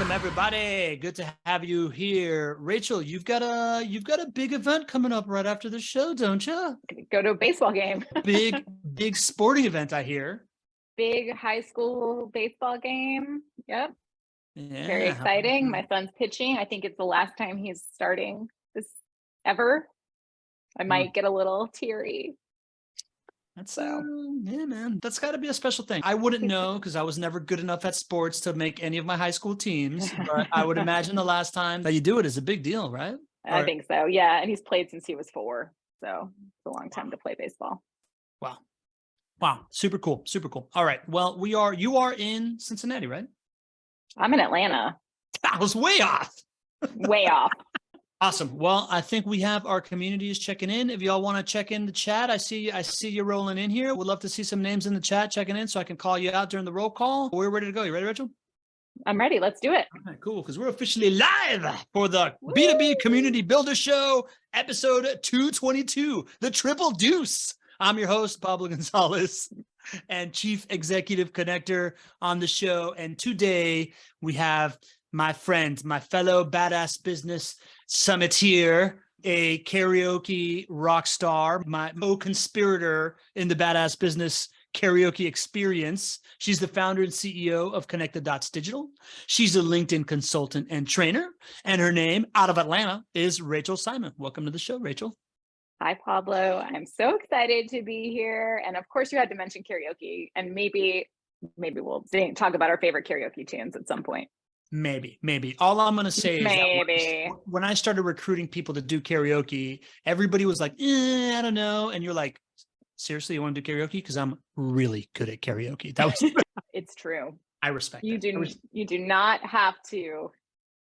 Welcome everybody. Good to have you here. Rachel, you've got a big event coming up right after the show, don't you? Go to a baseball game. big sporting event, I hear. Big high school baseball game. Yep. Yeah. Very exciting. My son's pitching. I think it's the last time he's starting this ever. I might get a little teary. That's yeah, man. That's got to be a special thing. I wouldn't know because I was never good enough at sports to make any of my high school teams, but I would imagine the last time that you do it is a big deal, right? I think so. Yeah, and he's played since he was 4, so it's a long time to play baseball. Wow. Super cool. Super cool. All right. Well, you are in Cincinnati, right? I'm in Atlanta. I was way off. Way off. Awesome. Well, I think we have our communities checking in. If y'all want to check in the chat, I see you rolling in here. We'd love to see some names in the chat checking in so I can call you out during the roll call. We're ready to go. You ready, Rachel? I'm ready. Let's do it. All right, cool. Because we're officially live for the B2B Community Builder Show, episode 222, the Triple Deuce. I'm your host, Pablo Gonzalez, and Chief Executive Connector on the show. And today we have my friend, my fellow badass business summiteer, a karaoke rock star, my co-conspirator in the badass business karaoke experience. She's the founder and CEO of Connect the Dots Digital. She's a LinkedIn consultant and trainer, and her name out of Atlanta is Rachel Simon. Welcome to the show, Rachel. Hi, Pablo. I'm so excited to be here. And of course, you had to mention karaoke, and maybe we'll talk about our favorite karaoke tunes at some point. Maybe. All I'm going to say is that when I started recruiting people to do karaoke, everybody was like, I don't know. And you're like, seriously, you want to do karaoke? Because I'm really good at karaoke. That was It's true. I respect you that. You do not have to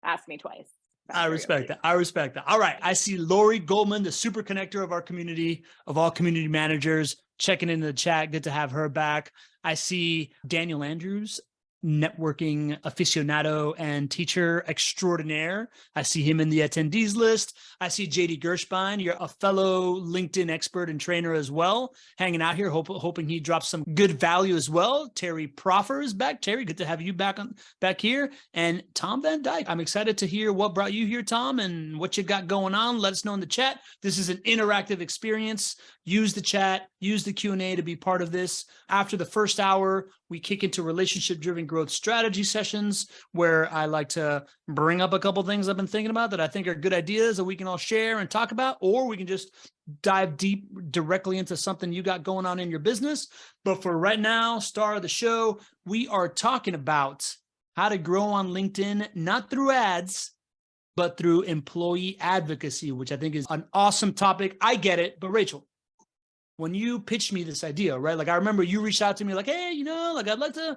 ask me twice. I respect that. All right. I see Lori Goldman, the super connector of our community, of all community managers, checking into the chat. Good to have her back. I see Daniel Andrews, networking aficionado and teacher extraordinaire. I see him in the attendees list. I see JD Gershbein. You're a fellow LinkedIn expert and trainer as well, hanging out here, hoping he drops some good value as well. Terry Proffer is back. Terry, good to have you back here. And Tom Van Dyke. I'm excited to hear what brought you here, Tom, and what you got going on. Let us know in the chat. This is an interactive experience. Use the chat, use the Q&A to be part of this. After the first hour, we kick into relationship-driven growth strategy sessions where I like to bring up a couple things I've been thinking about that I think are good ideas that we can all share and talk about, or we can just dive deep directly into something you got going on in your business. But for right now, star of the show, we are talking about how to grow on LinkedIn, not through ads, but through employee advocacy, which I think is an awesome topic. I get it, but Rachel, when you pitched me this idea, right? Like I remember you reached out to me like, hey, like I'd like to,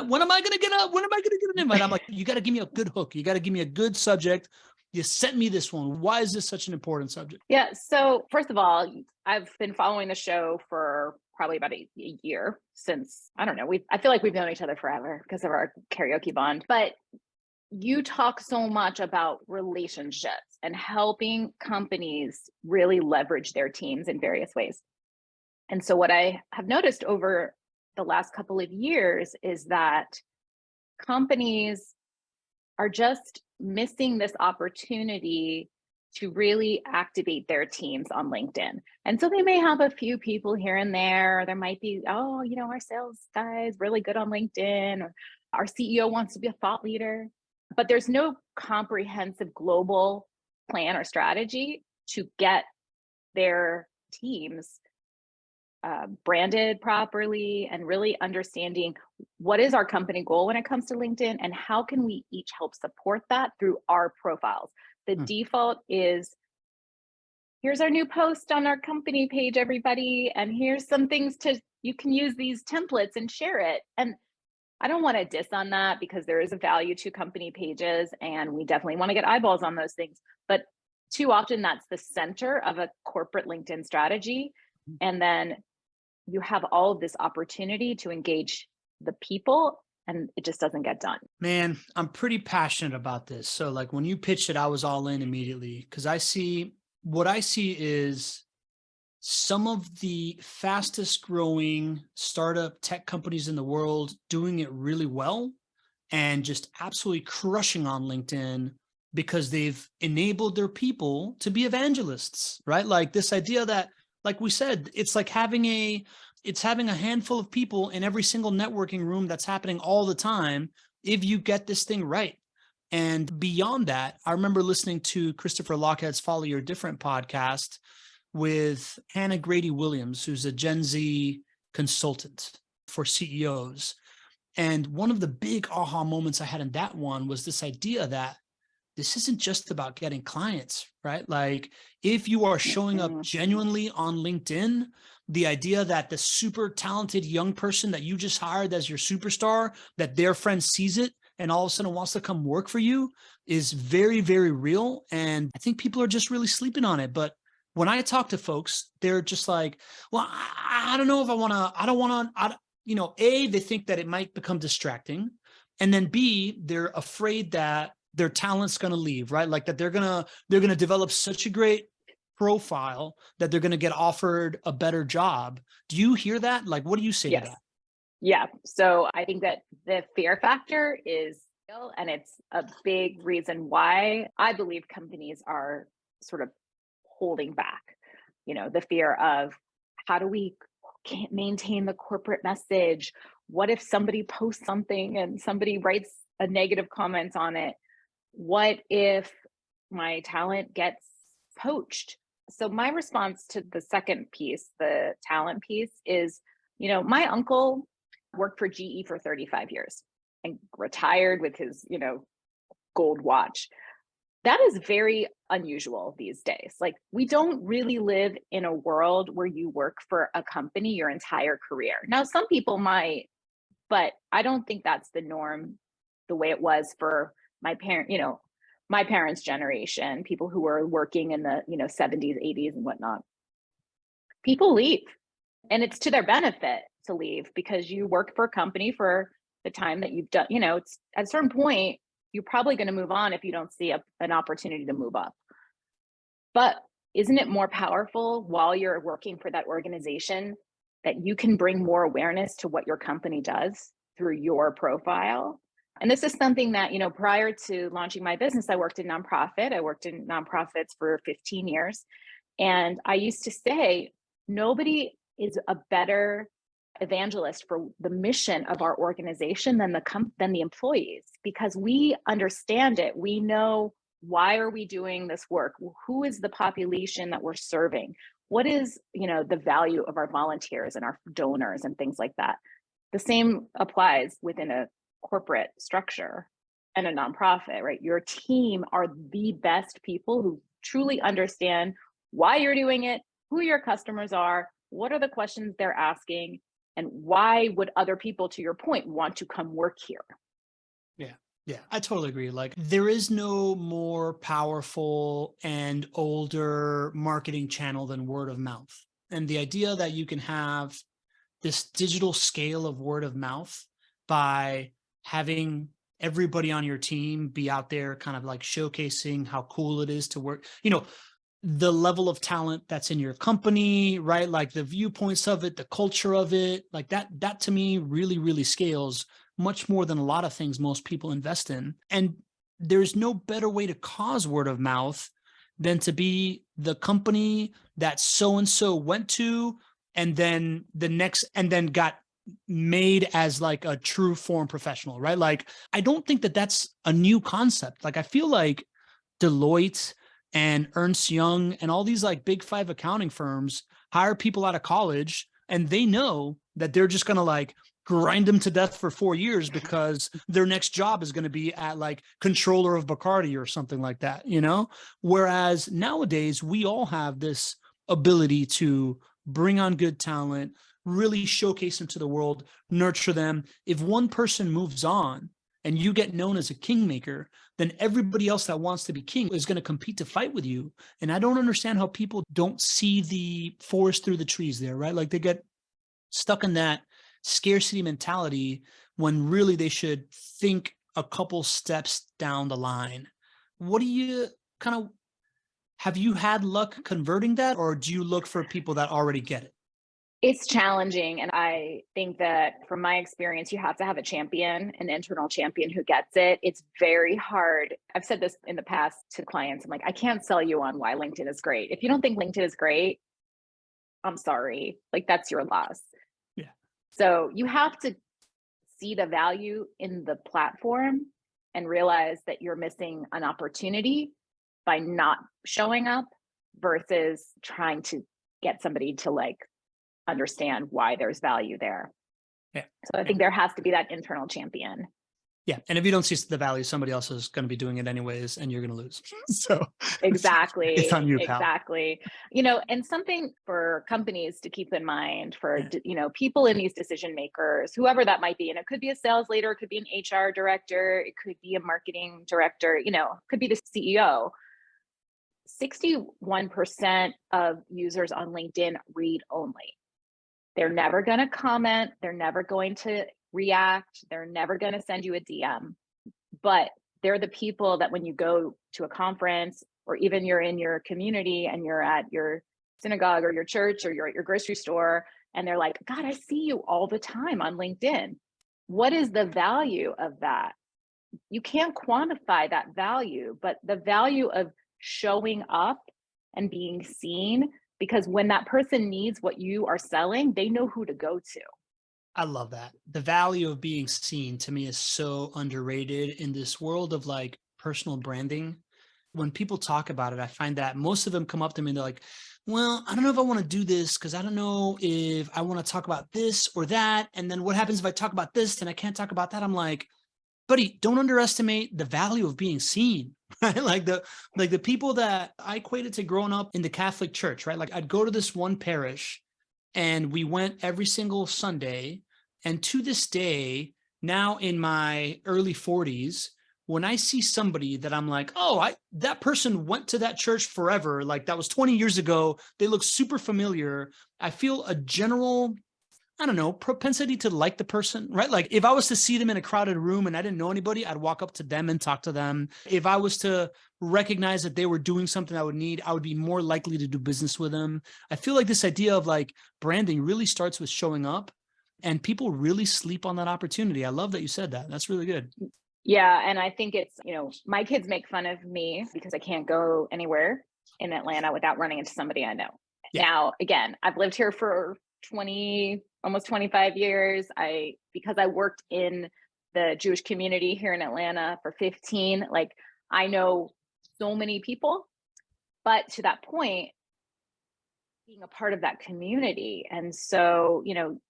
when am I going to get an invite? I'm like, you got to give me a good hook. You got to give me a good subject. You sent me this one. Why is this such an important subject? Yeah. So first of all, I've been following the show for probably about a year since, I don't know. I feel like we've known each other forever because of our karaoke bond, but you talk so much about relationships and helping companies really leverage their teams in various ways. And so what I have noticed over the last couple of years is that companies are just missing this opportunity to really activate their teams on LinkedIn. And so they may have a few people here and there. There might be, our sales guy is really good on LinkedIn, or our CEO wants to be a thought leader. But there's no comprehensive global plan or strategy to get their teams branded properly and really understanding what is our company goal when it comes to LinkedIn and how can we each help support that through our profiles. The default is, here's our new post on our company page, everybody, and here's some things you can use these templates and share it. And I don't want to diss on that because there is a value to company pages and we definitely want to get eyeballs on those things. But too often that's the center of a corporate LinkedIn strategy. And then you have all of this opportunity to engage the people and it just doesn't get done. Man, I'm pretty passionate about this. So like when you pitched it, I was all in immediately because what I see is some of the fastest growing startup tech companies in the world doing it really well, and just absolutely crushing on LinkedIn because they've enabled their people to be evangelists, right? Like this idea that, like we said, it's like having a handful of people in every single networking room that's happening all the time if you get this thing right. And beyond that, I remember listening to Christopher Lockhead's Follow Your Different podcast with Hannah Grady Williams, who's a Gen Z consultant for CEOs. And one of the big aha moments I had in that one was this idea that this isn't just about getting clients, right? Like if you are showing up genuinely on LinkedIn, the idea that the super talented young person that you just hired as your superstar, that their friend sees it and all of a sudden wants to come work for you is very, very real. And I think people are just really sleeping on it. But when I talk to folks, they're just like, well, I don't know if I don't want to, A, they think that it might become distracting. And then B, they're afraid that their talent's going to leave, right? Like that they're going to develop such a great profile that they're going to get offered a better job. Do you hear that? Like, what do you say to that? Yeah. So I think that the fear factor is real, and it's a big reason why I believe companies are sort of holding back. The fear of how do we can't maintain the corporate message? What if somebody posts something and somebody writes a negative comment on it? What if my talent gets poached? So my response to the second piece, the talent piece, is, my uncle worked for GE for 35 years and retired with his, gold watch. That is very unusual these days. Like, we don't really live in a world where you work for a company your entire career. Now, some people might, but I don't think that's the norm the way it was for my parents' generation, people who were working in the, 70s, 80s and whatnot. People leave, and it's to their benefit to leave because you work for a company for the time that you've done. It's at a certain point, you're probably going to move on if you don't see an opportunity to move up. But isn't it more powerful while you're working for that organization that you can bring more awareness to what your company does through your profile? And this is something that, prior to launching my business, I worked in nonprofit. I worked in nonprofits for 15 years. And I used to say, nobody is a better evangelist for the mission of our organization than the employees, because we understand it. We know, why are we doing this work? Who is the population that we're serving? What is, the value of our volunteers and our donors and things like that? The same applies within a corporate structure and a nonprofit, right? Your team are the best people who truly understand why you're doing it, who your customers are, what are the questions they're asking, and why would other people, to your point, want to come work here? Yeah, I totally agree. Like, there is no more powerful and older marketing channel than word of mouth. And the idea that you can have this digital scale of word of mouth by having everybody on your team be out there kind of like showcasing how cool it is to work, the level of talent that's in your company, right? Like the viewpoints of it, the culture of it, like that to me really, really scales much more than a lot of things most people invest in. And there's no better way to cause word of mouth than to be the company that so-and-so went to, and then got made as like a true form professional, right? Like, I don't think that that's a new concept. Like, I feel like Deloitte and Ernst Young and all these like big five accounting firms hire people out of college, and they know that they're just going to like grind them to death for 4 years because their next job is going to be at like controller of Bacardi or something like that, Whereas nowadays we all have this ability to bring on good talent, really showcase them to the world, nurture them. If one person moves on and you get known as a kingmaker, then everybody else that wants to be king is going to compete to fight with you. And I don't understand how people don't see the forest through the trees there, right? Like, they get stuck in that scarcity mentality when really they should think a couple steps down the line. What do you have you had luck converting that, or do you look for people that already get it? It's challenging. And I think that from my experience, you have to have a champion, an internal champion who gets it. It's very hard. I've said this in the past to clients. I'm like, I can't sell you on why LinkedIn is great. If you don't think LinkedIn is great, I'm sorry. Like, that's your loss. Yeah. So you have to see the value in the platform and realize that you're missing an opportunity by not showing up versus trying to get somebody to like understand why there's value there. Yeah. So I think there has to be that internal champion. Yeah. And if you don't see the value, somebody else is going to be doing it anyways, and you're going to lose. So Exactly. it's on you, pal. Exactly. You know, and something for companies to keep in mind for, you know, people in these decision makers, whoever that might be. And it could be a sales leader, it could be an HR director, it could be a marketing director, you know, it could be the CEO. 61% of users on LinkedIn read only. They're never going to comment. They're never going to react. They're never going to send you a DM. But they're the people that when you go to a conference or even you're in your community and you're at your synagogue or your church or you're at your grocery store and they're like, God, I see you all the time on LinkedIn. What is the value of that? You can't quantify that value, but the value of showing up and being seen, because when that person needs what you are selling, they know who to go to. I love that. The value of being seen to me is so underrated in this world of like personal branding. When people talk about it, I find that most of them come up to me and they're like, well, I don't know if I want to do this because I don't know if I want to talk about this or that. And then what happens if I talk about this and I can't talk about that? I'm like, buddy, don't underestimate the value of being seen, right? Like the people that I equated to growing up in the Catholic Church, right? Like I'd go to this one parish and we went every single Sunday. And to this day, now in my early 40s, when I see somebody that I'm like, oh, that person went to that church forever, like that was 20 years ago, they look super familiar. I feel a general, I don't know, propensity to like the person, right? Like if I was to see them in a crowded room and I didn't know anybody, I'd walk up to them and talk to them. If I was to recognize that they were doing something I would need, I would be more likely to do business with them. I feel like this idea of like branding really starts with showing up, and people really sleep on that opportunity. I love that you said that. That's really good. Yeah. And I think it's, you know, my kids make fun of me because I can't go anywhere in Atlanta without running into somebody I know. Yeah. Now, again, I've lived here for almost 25 years. Because I worked in the Jewish community here in Atlanta for 15, like I know so many people, but to that point, being a part of that community. And so, you know,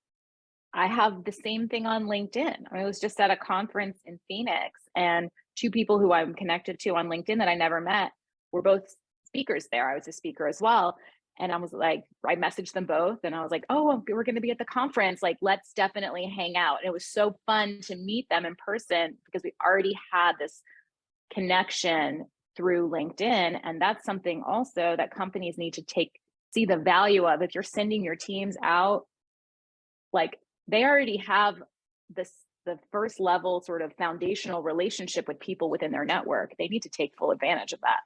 I have the same thing on LinkedIn. I was just at a conference in Phoenix and two people who I'm connected to on LinkedIn that I never met were both speakers there. I was a speaker as well. And I was like, I messaged them both and I was like, oh, we're going to be at the conference. Like, let's definitely hang out. And it was so fun to meet them in person because we already had this connection through LinkedIn. And that's something also that companies need to see the value of. If you're sending your teams out, like they already have the first level sort of foundational relationship with people within their network. They need to take full advantage of that.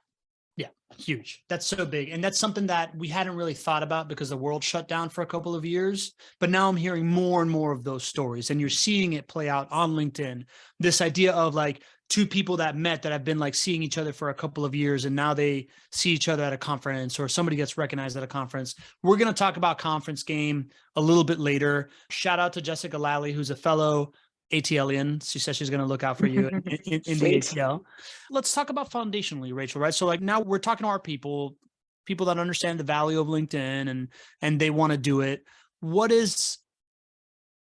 Yeah, huge. That's so big. And that's something that we hadn't really thought about because the world shut down for a couple of years. But now I'm hearing more and more of those stories, and you're seeing it play out on LinkedIn. This idea of like two people that met that have been like seeing each other for a couple of years, and now they see each other at a conference or somebody gets recognized at a conference. We're going to talk about conference game a little bit later. Shout out to Jessica Lally, who's a fellow ATLian. She says she's going to look out for you in the ATL. Let's talk about foundationally, Rachel, right? So like now we're talking to our people that understand the value of LinkedIn and they want to do it. What's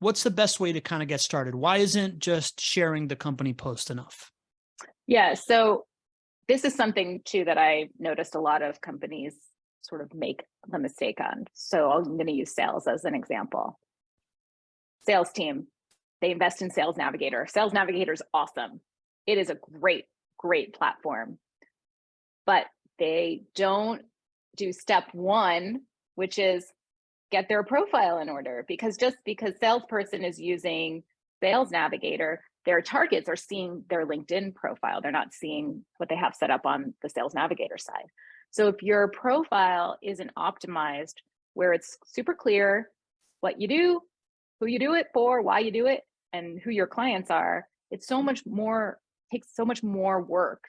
the best way to kind of get started? Why isn't just sharing the company post enough? Yeah. So this is something too that I noticed a lot of companies sort of make the mistake on. So I'm going to use sales as an example. Sales team, they invest in Sales Navigator. Sales Navigator is awesome. It is a great platform, but they don't do step one, which is get their profile in order. Because just because salesperson is using Sales Navigator, their targets are seeing their LinkedIn profile. They're not seeing what they have set up on the Sales Navigator side. So if your profile isn't optimized where it's super clear, what you do, who you do it for, why you do it, and who your clients are, it's so much more, takes so much more work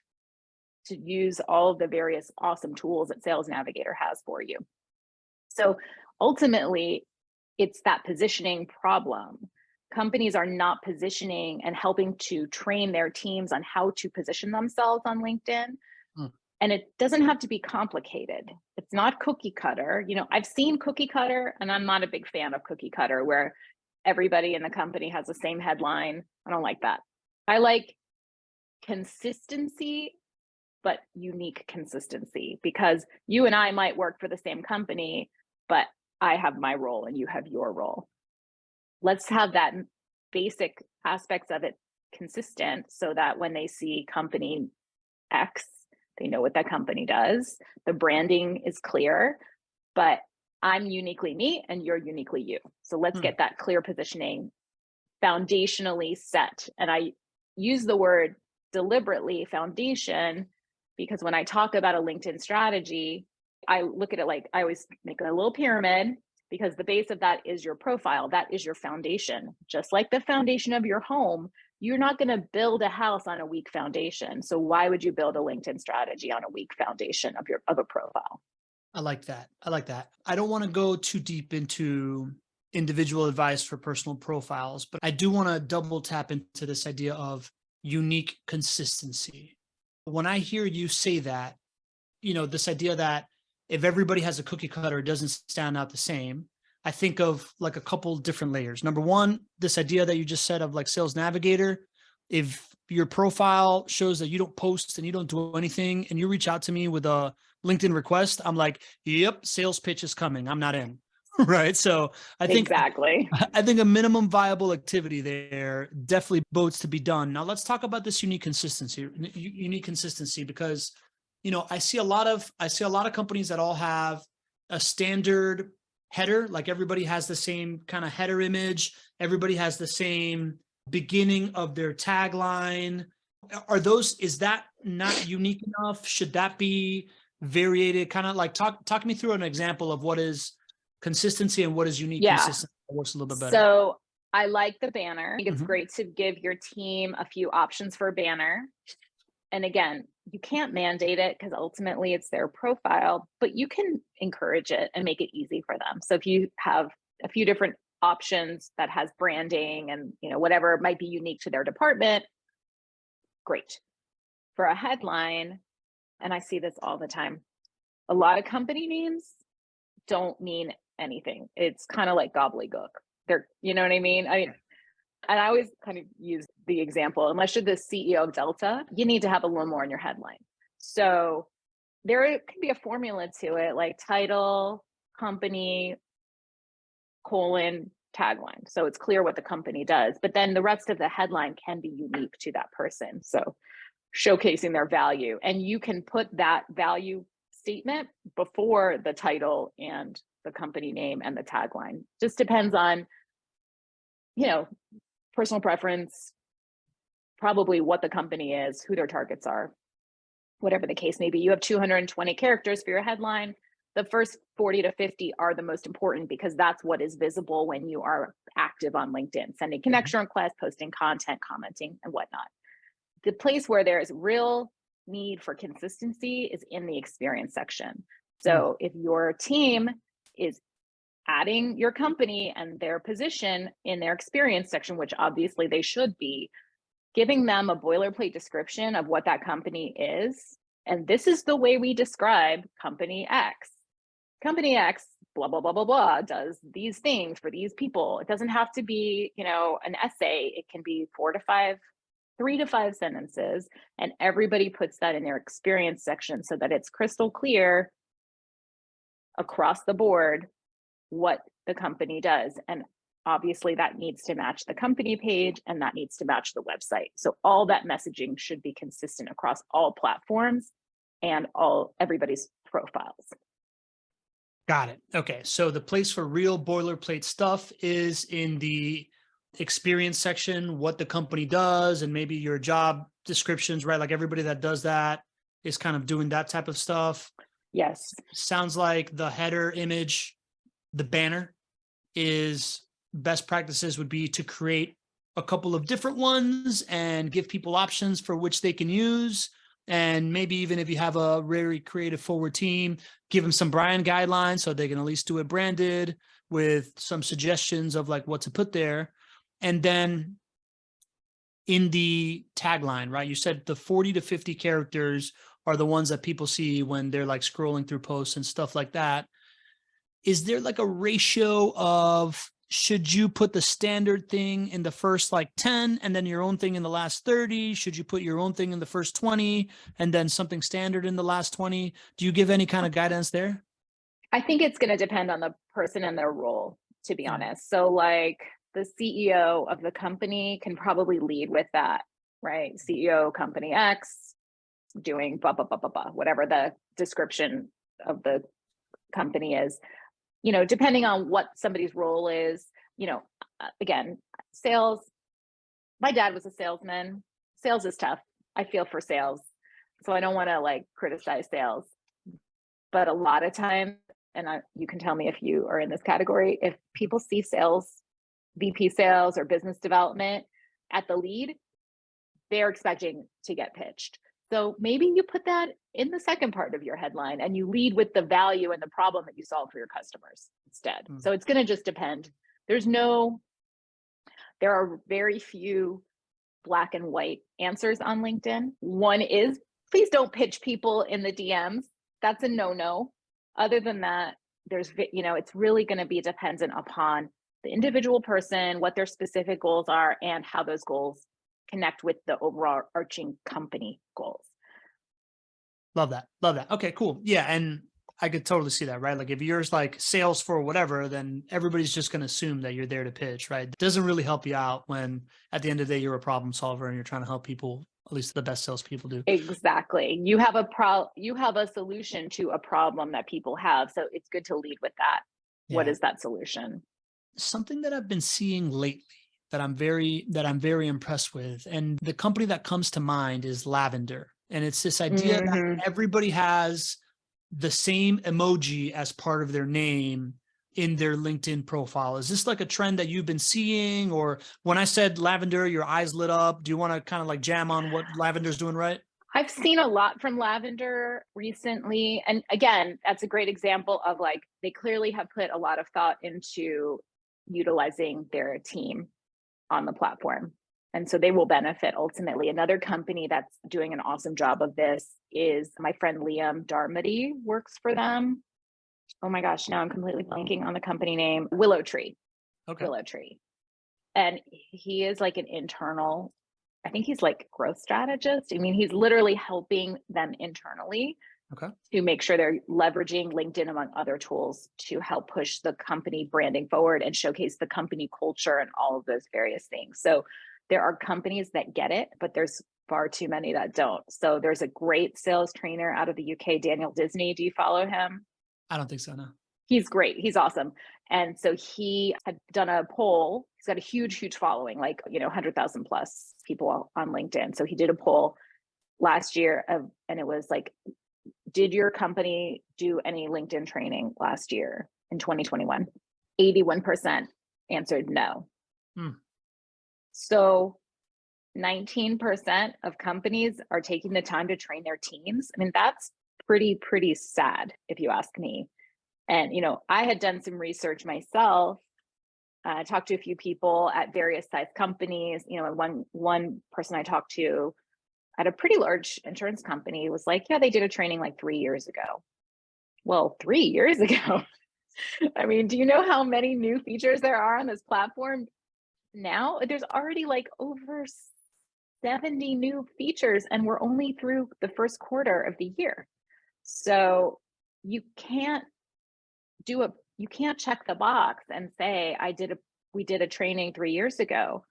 to use all of the various awesome tools that Sales Navigator has for you. So ultimately, it's that positioning problem. Companies are not positioning and helping to train their teams on how to position themselves on LinkedIn. And it doesn't have to be complicated. It's not cookie cutter. You know, I've seen cookie cutter, and I'm not a big fan of cookie cutter where everybody in the company has the same headline. I don't like that. I like consistency, but unique consistency, because you and I might work for the same company, but I have my role and you have your role. Let's have that basic aspects of it consistent so that when they see company X, they know what that company does. The branding is clear, but I'm uniquely me and you're uniquely you. So let's get that clear positioning foundationally set. And I use the word deliberately foundation because when I talk about a LinkedIn strategy, I look at it like I always make a little pyramid, because the base of that is your profile. That is your foundation. Just like the foundation of your home, you're not going to build a house on a weak foundation. So why would you build a LinkedIn strategy on a weak foundation of a profile? I like that. I like that. I don't want to go too deep into individual advice for personal profiles, but I do want to double tap into this idea of unique consistency. When I hear you say that, you know, this idea that if everybody has a cookie cutter, it doesn't stand out the same. I think of like a couple different layers. Number one, this idea that you just said of like Sales Navigator. If your profile shows that you don't post and you don't do anything and you reach out to me with a LinkedIn request, I'm like, yep, sales pitch is coming. I'm not in. Right. So I think a minimum viable activity there definitely bodes to be done. Now let's talk about this unique consistency, because, you know, I see a lot of companies that all have a standard header, like everybody has the same kind of header image. Everybody has the same beginning of their tagline. Is that not unique enough? Should that be variated? Kind of like talk me through an example of what is consistency and what is unique consistency that works a little bit better. So I like the banner. I think it's great to give your team a few options for a banner. And again, you can't mandate it because ultimately it's their profile, but you can encourage it and make it easy for them. So if you have a few different options that has branding and, you know, whatever might be unique to their department, great. For a headline, and I see this all the time, a lot of company names don't mean anything. It's kind of like gobbledygook. They're, you know what I mean? And I always kind of use the example, unless you're the CEO of Delta, you need to have a little more in your headline. So there can be a formula to it, like title, company, tagline. So it's clear what the company does, but then the rest of the headline can be unique to that person. So showcasing their value, and you can put that value statement before the title and the company name and the tagline. Just depends on, you know, personal preference, probably what the company is, who their targets are, whatever the case may be. You have 220 characters for your headline. The first 40 to 50 are the most important because that's what is visible when you are active on LinkedIn, sending connection requests, posting content, commenting, and whatnot. The place where there is real need for consistency is in the experience section. So if your team is adding your company and their position in their experience section, which obviously they should be, giving them a boilerplate description of what that company is. And this is the way we describe company X. Company X, blah, blah, blah, blah, blah, does these things for these people. It doesn't have to be, you know, an essay. It can be 3 to 5 sentences, and everybody puts that in their experience section so that it's crystal clear across the board what the company does. And obviously that needs to match the company page and that needs to match the website. So all that messaging should be consistent across all platforms and everybody's profiles. Got it. Okay. So the place for real boilerplate stuff is in the experience section, what the company does, and maybe your job descriptions, right? Like everybody that does that is kind of doing that type of stuff. Yes. Sounds like the header image, the banner, is best practices would be to create a couple of different ones and give people options for which they can use. And maybe even if you have a very creative forward team, give them some brand guidelines so they can at least do it branded with some suggestions of like what to put there. And then in the tagline, right? You said the 40 to 50 characters are the ones that people see when they're like scrolling through posts and stuff like that. Is there like a ratio of, should you put the standard thing in the first like 10 and then your own thing in the last 30? Should you put your own thing in the first 20 and then something standard in the last 20? Do you give any kind of guidance there? I think it's going to depend on the person and their role, to be honest. So like the CEO of the company can probably lead with that, right? CEO company X doing blah, blah, blah, blah, blah, whatever the description of the company is, depending on what somebody's role is, again, sales. My dad was a salesman. Sales is tough. I feel for sales. So I don't want to like criticize sales, but a lot of times, and you can tell me if you are in this category, if people see sales, VP sales or business development at the lead, they're expecting to get pitched. So maybe you put that in the second part of your headline and you lead with the value and the problem that you solve for your customers instead. So it's going to just depend. There are very few black and white answers on LinkedIn. One is, please don't pitch people in the DMs. That's a no-no. Other than that, it's really going to be dependent upon the individual person, what their specific goals are, and how those goals connect with the overall arching company goals. Love that. Love that. Okay, cool. Yeah. And I could totally see that, right? Like if yours like sales for whatever, then everybody's just going to assume that you're there to pitch, right? It doesn't really help you out when at the end of the day, you're a problem solver and you're trying to help people, at least the best salespeople do. Exactly. You have a solution to a problem that people have. So it's good to lead with that. Yeah. What is that solution? Something that I've been seeing lately that I'm very impressed with, and the company that comes to mind is Lavender. And it's this idea that everybody has the same emoji as part of their name in their LinkedIn profile. Is this like a trend that you've been seeing? Or when I said Lavender, your eyes lit up. Do you want to kind of like jam on what Lavender's doing right? I've seen a lot from Lavender recently. And again, that's a great example of like, they clearly have put a lot of thought into utilizing their team on the platform. And so they will benefit ultimately. Another company that's doing an awesome job of this is my friend Liam Darmody works for them. Oh my gosh, now I'm completely blanking on the company name. Willow Tree. Okay. Willow Tree. And he is like an internal, I think he's like growth strategist. I mean, he's literally helping them internally to make sure they're leveraging LinkedIn among other tools to help push the company branding forward and showcase the company culture and all of those various things. So there are companies that get it, but there's far too many that don't. So there's a great sales trainer out of the UK, Daniel Disney. Do you follow him? I don't think so, no. He's great. He's awesome. And so he had done a poll. He's got a huge following, like, 100,000 plus people on LinkedIn. So he did a poll last year and it was like, did your company do any LinkedIn training last year in 2021? 81% answered no. So 19% of companies are taking the time to train their teams. I mean, that's pretty sad if you ask me. And, I had done some research myself. I talked to a few people at various size companies. One person I talked to at a pretty large insurance company was like, yeah, they did a training like 3 years ago. Well, 3 years ago. I mean, do you know how many new features there are on this platform now? There's already like over 70 new features and we're only through the first quarter of the year. So you can't check the box and say, we did a training 3 years ago.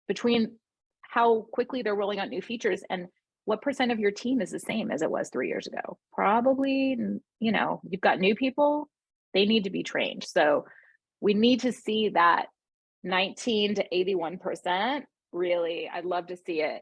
Between how quickly they're rolling out new features and what percent of your team is the same as it was 3 years ago? Probably, you've got new people, they need to be trained. So we need to see that 19 to 81%. Really, I'd love to see it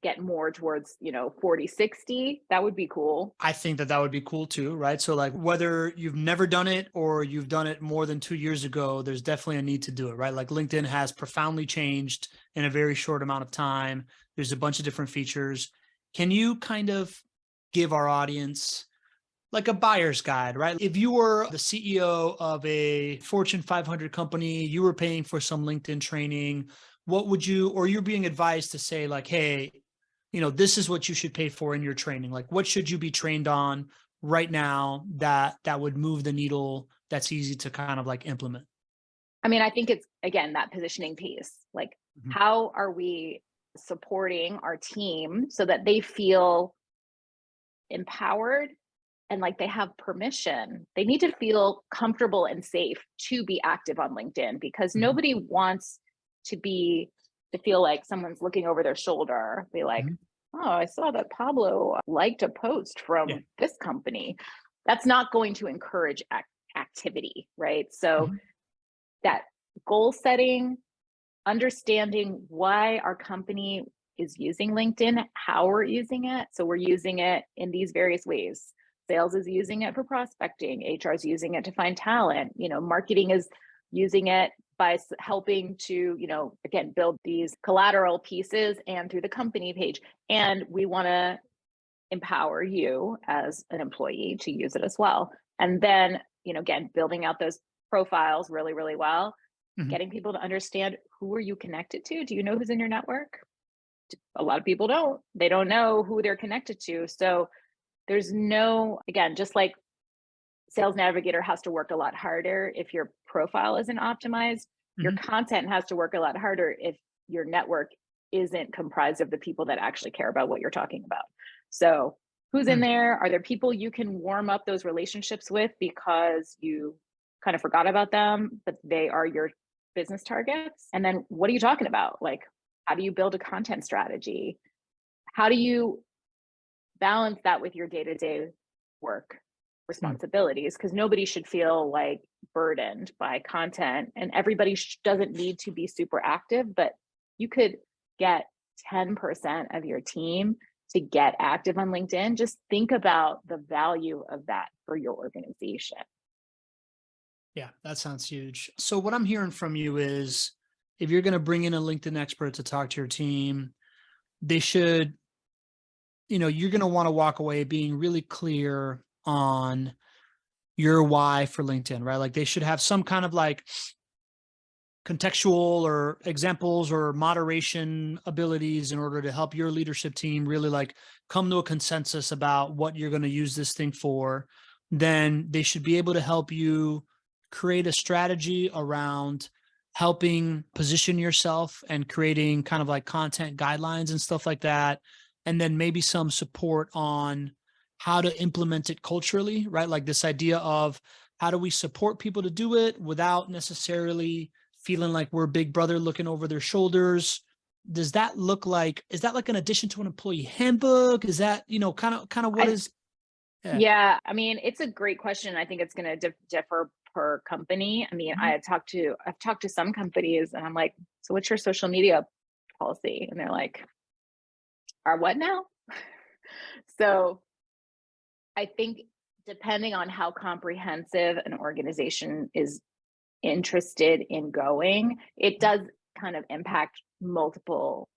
get more towards, 40-60, that would be cool. I think that would be cool too, right? So like whether you've never done it or you've done it more than 2 years ago, there's definitely a need to do it, right? Like LinkedIn has profoundly changed in a very short amount of time. There's a bunch of different features. Can you kind of give our audience like a buyer's guide, right? If you were the CEO of a Fortune 500 company, you were paying for some LinkedIn training, what would you, or you're being advised to say like, hey, this is what you should pay for in your training. Like, what should you be trained on right now that would move the needle that's easy to kind of like implement? I mean, I think it's, again, that positioning piece. Like, how are we supporting our team so that they feel empowered and like they have permission? They need to feel comfortable and safe to be active on LinkedIn, because nobody wants to feel like someone's looking over their shoulder, be like, oh, I saw that Pablo liked a post from this company. That's not going to encourage activity, right? So that goal setting, understanding why our company is using LinkedIn, how we're using it. So we're using it in these various ways. Sales is using it for prospecting. HR is using it to find talent. Marketing is using it by helping to, again, build these collateral pieces and through the company page. And we want to empower you as an employee to use it as well. And then, again, building out those profiles really, really well, getting people to understand, who are you connected to? Do you know who's in your network? A lot of people don't. They don't know who they're connected to. So there's again, just like Sales Navigator has to work a lot harder if your profile isn't optimized, your content has to work a lot harder if your network isn't comprised of the people that actually care about what you're talking about. So who's in there? Are there people you can warm up those relationships with because you kind of forgot about them, but they are your business targets? And then what are you talking about? Like, how do you build a content strategy? How do you balance that with your day-to-day work responsibilities? Because nobody should feel like burdened by content, and everybody doesn't need to be super active, but you could get 10% of your team to get active on LinkedIn. Just think about the value of that for your organization. Yeah, that sounds huge. So what I'm hearing from you is, if you're going to bring in a LinkedIn expert to talk to your team, they should, you're going to want to walk away being really clear on your why for LinkedIn, right? Like they should have some kind of like contextual or examples or moderation abilities in order to help your leadership team really like come to a consensus about what you're going to use this thing for. Then they should be able to help you create a strategy around helping position yourself and creating kind of like content guidelines and stuff like that. And then maybe some support on how to implement it culturally, right? Like this idea of how do we support people to do it without necessarily feeling like we're big brother looking over their shoulders. Does that look like, is that like an addition to an employee handbook? Is that, kind of what is? Yeah, I mean, it's a great question. I think it's going to differ per company. I mean, I've talked to some companies and I'm like, so what's your social media policy? And they're like, our what now? So I think depending on how comprehensive an organization is interested in going, it does kind of impact multiple,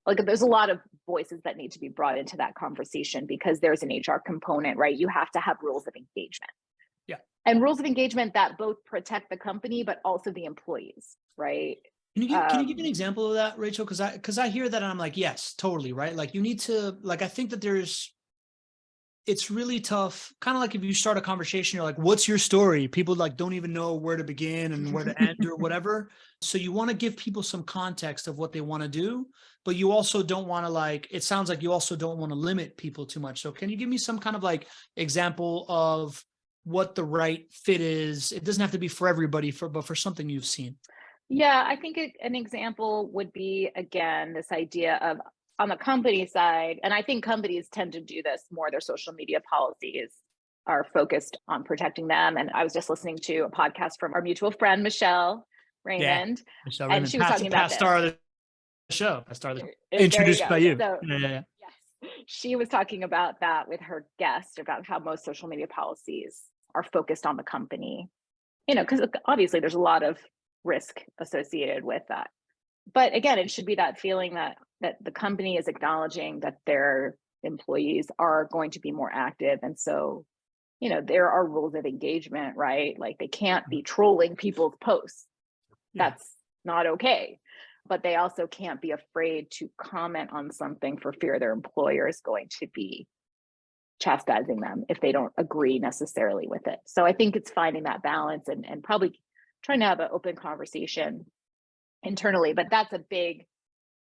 like there's a lot of voices that need to be brought into that conversation because there's an HR component, right? You have to have rules of engagement. Yeah. And rules of engagement that both protect the company, but also the employees, right? Can you give an example of that, Rachel? Because I hear that and I'm like, yes, totally, right? Like you need to, like, I think that it's really tough. Kind of like if you start a conversation, you're like, what's your story? People like don't even know where to begin and where to end or whatever. So you want to give people some context of what they want to do, but you also don't want to like, it sounds like you also don't want to limit people too much. So can you give me some kind of like example of what the right fit is? It doesn't have to be for everybody, but for something you've seen. Yeah, I think an example would be, again, this idea of on the company side, and I think companies tend to do this more, their social media policies are focused on protecting them. And I was just listening to a podcast from our mutual friend, Michelle Raymond, Michelle and Raymond, she was talking about past star of the show. I started There you introduced by go. you. So Yeah. yes, she was talking about that with her guest about how most social media policies are focused on the company, because obviously there's a lot of risk associated with that. But again, it should be that feeling that the company is acknowledging that their employees are going to be more active. And so, there are rules of engagement, right? Like they can't be trolling people's posts. Yeah. That's not okay. But they also can't be afraid to comment on something for fear their employer is going to be chastising them if they don't agree necessarily with it. So I think it's finding that balance and probably trying to have an open conversation internally, but that's a big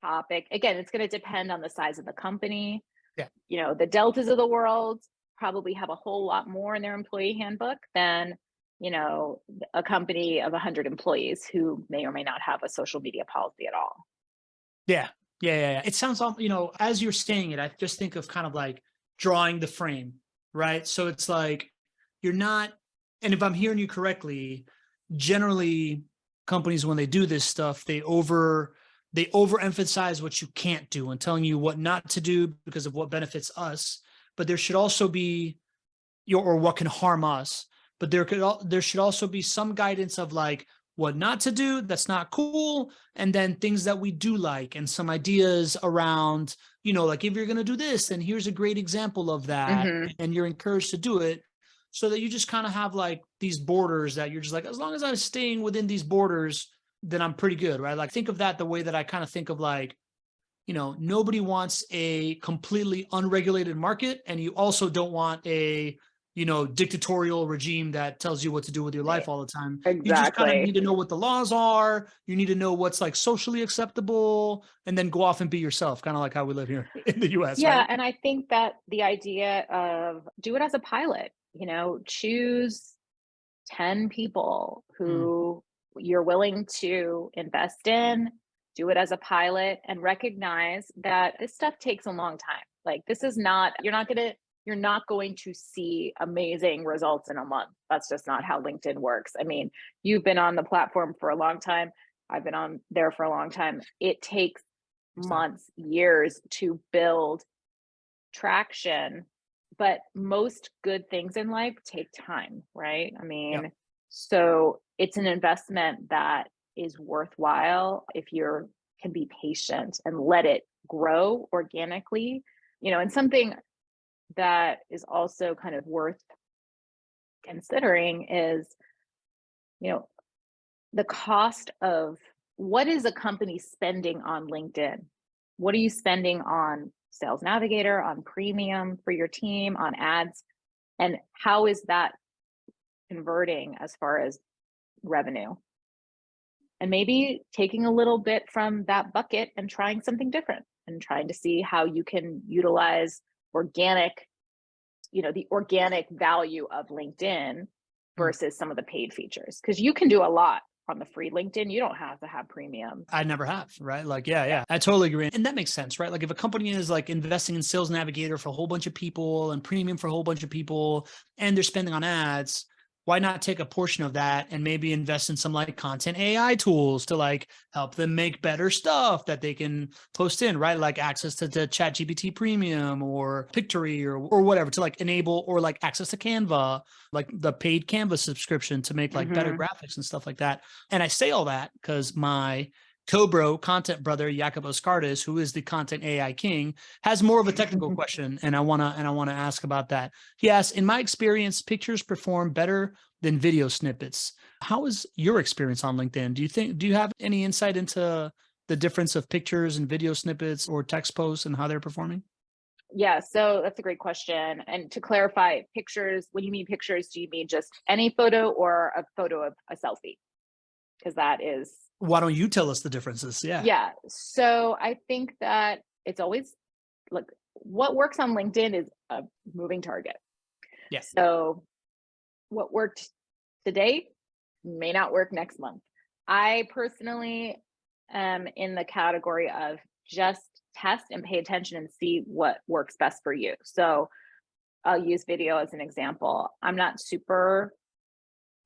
topic. Again, it's going to depend on the size of the company. Yeah. The Deltas of the world probably have a whole lot more in their employee handbook than, a company of 100 employees who may or may not have a social media policy at all. Yeah. It sounds, as you're saying it, I just think of kind of like drawing the frame, right? So it's like you're not, and if I'm hearing you correctly, generally companies, when they do this stuff, they overemphasize what you can't do and telling you what not to do because of what benefits us. But there should also be or what can harm us. But there should also be some guidance of like what not to do that's not cool, and then things that we do like, and some ideas around, like if you're going to do this, then here's a great example of that, and you're encouraged to do it, so that you just kind of have like these borders that you're just like, as long as I'm staying within these borders, then I'm pretty good, right? Like think of that the way that I kind of think of like, nobody wants a completely unregulated market, and you also don't want a dictatorial regime that tells you what to do with your life all the time. You just kind of need Exactly. to know what the laws are. You need to know what's like socially acceptable, and then go off and be yourself, kind of like how we live here in the US, Yeah. right? And I think that the idea of do it as a pilot, choose 10 people Mm, who you're willing to invest in, do it as a pilot, and recognize that this stuff takes a long time. Like this is not, you're not going to see amazing results in a month. That's just not how LinkedIn works. I mean, you've been on the platform for a long time. I've been on there for a long time. It takes takes time. months, years to build traction, but most good things in life take time, right? I Yep. mean, so it's an investment that is worthwhile if you can be patient and let it grow organically. And something that is also kind of worth considering is, you know, the cost of what is a company spending on LinkedIn? What are you spending on Sales Navigator, on premium for your team, on ads? And how is that converting as far as revenue? And maybe taking a little bit from that bucket and trying something different and trying to see how you can utilize organic, the organic value of LinkedIn versus some of the paid features. Because you can do a lot on the free LinkedIn. You don't have to have premium. I never have, right? Like, yeah, I totally agree. And that makes sense, right? Like if a company is like investing in Sales Navigator for a whole bunch of people and premium for a whole bunch of people, and they're spending on ads, why not take a portion of that and maybe invest in some like content AI tools to like help them make better stuff that they can post in, right? Like access to ChatGPT Premium or Pictory or whatever, to like enable, or like access to Canva, like the paid Canva subscription to make like better graphics and stuff like that. And I say all that because my co-bro, content brother, Jacob Oscardis, who is the content AI king, has more of a technical question, and I wanna ask about that. He asks, in my experience, pictures perform better than video snippets. How is your experience on LinkedIn? Do you have any insight into the difference of pictures and video snippets or text posts and how they're performing? Yeah, so that's a great question. And to clarify, pictures, when you mean pictures, do you mean just any photo or a photo of a selfie? Because that is, Why don't you tell us the differences? Yeah. yeah. So I think that it's always, look, what works on LinkedIn is a moving target. Yeah. So what worked today may not work next month. I personally am in the category of just test and pay attention and see what works best for you. So I'll use video as an example.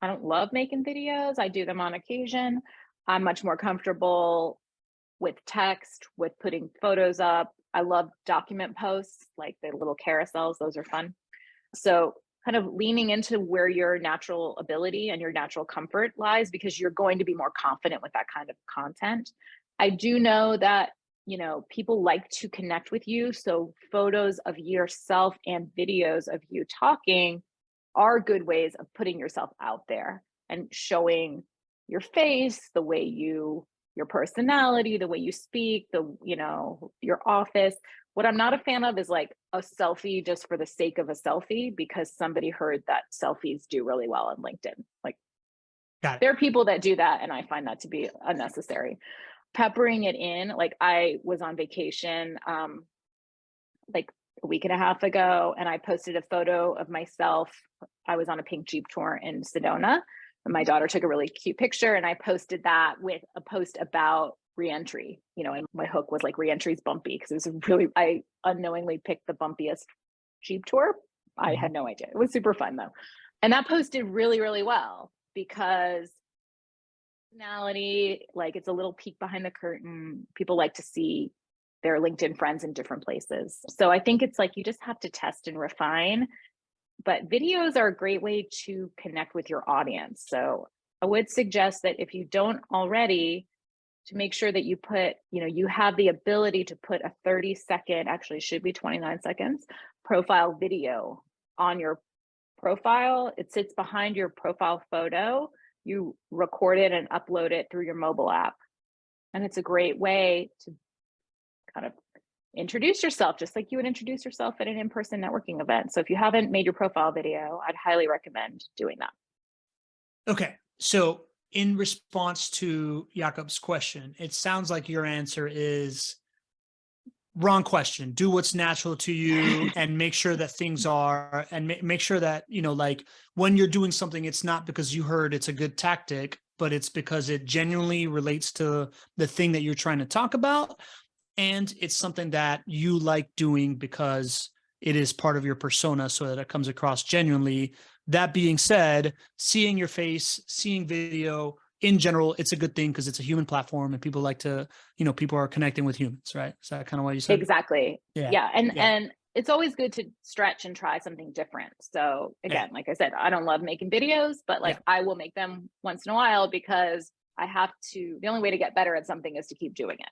I don't love making videos. I do them on occasion. I'm much more comfortable with text, with putting photos up. I love document posts, like the little carousels, those are fun. So kind of leaning into where your natural ability and your natural comfort lies, because you're going to be more confident with that kind of content. I do know that, people like to connect with you. So photos of yourself and videos of you talking are good ways of putting yourself out there and showing your face, the way your personality, the way you speak, your office. What I'm not a fan of is like a selfie just for the sake of a selfie, because somebody heard that selfies do really well on LinkedIn. Like, there are people that do that, and I find that to be unnecessary. Peppering it in, like I was on vacation like a week and a half ago, and I posted a photo of myself. I was on a pink Jeep tour in Sedona, and my daughter took a really cute picture, and I posted that with a post about reentry, and my hook was like reentry's bumpy, because I unknowingly picked the bumpiest Jeep tour. I had no idea. It was super fun though. And that posted really, really well, because personality, like it's a little peek behind the curtain. People like to see their LinkedIn friends in different places. So I think it's like you just have to test and refine, but videos are a great way to connect with your audience. So I would suggest that if you don't already, to make sure that you put, you have the ability to put a 30-second, actually should be 29 seconds, profile video on your profile. It sits behind your profile photo. You record it and upload it through your mobile app. And it's a great way to kind of introduce yourself, just like you would introduce yourself at an in-person networking event. So if you haven't made your profile video, I'd highly recommend doing that. Okay. So in response to Jakob's question, it sounds like your answer is wrong question. Do what's natural to you and make sure that things are, and make sure that, like when you're doing something, it's not because you heard it's a good tactic, but it's because it genuinely relates to the thing that you're trying to talk about. And it's something that you like doing because it is part of your persona, so that it comes across genuinely. That being said, seeing your face, seeing video, in general, it's a good thing because it's a human platform and people like to, people are connecting with humans, right? Is that kind of what you said? Exactly. Yeah. And it's always good to stretch and try something different. So again, like I said, I don't love making videos, but I will make them once in a while, because the only way to get better at something is to keep doing it.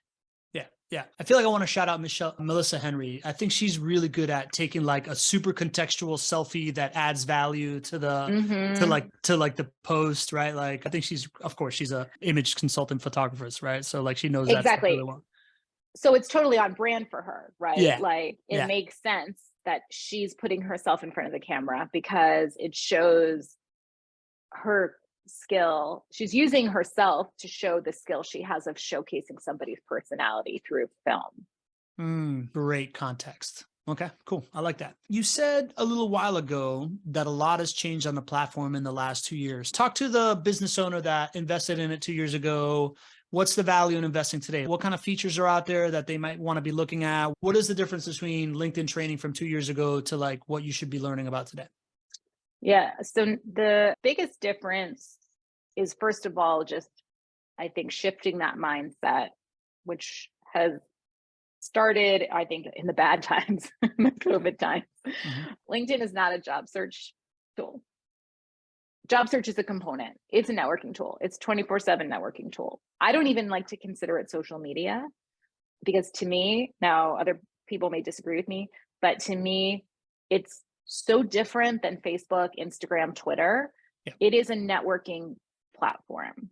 Yeah. I feel like I want to shout out Melissa Henry. I think she's really good at taking like a super contextual selfie that adds value to the, to the post, right? Like I think she's a image consultant photographer, right? So like she knows that stuff really well. So it's totally on brand for her, right? Yeah. Like it makes sense that she's putting herself in front of the camera, because it shows her skill. She's using herself to show the skill she has of showcasing somebody's personality through film. Great context. Okay, cool. I like that. You said a little while ago that a lot has changed on the platform in the last 2 years. Talk to the business owner that invested in it 2 years ago. What's the value in investing today? What kind of features are out there that they might want to be looking at? What is the difference between LinkedIn training from 2 years ago to like what you should be learning about today? Yeah. So the biggest difference is, first of all, just, I think, shifting that mindset, which has started, I think, in the bad times, the COVID times. LinkedIn is not a job search tool. Job search is a component. It's a networking tool. It's 24/7 networking tool. I don't even like to consider it social media, because to me, now other people may disagree with me, but to me, it's so different than Facebook, Instagram, Twitter. It is a networking platform.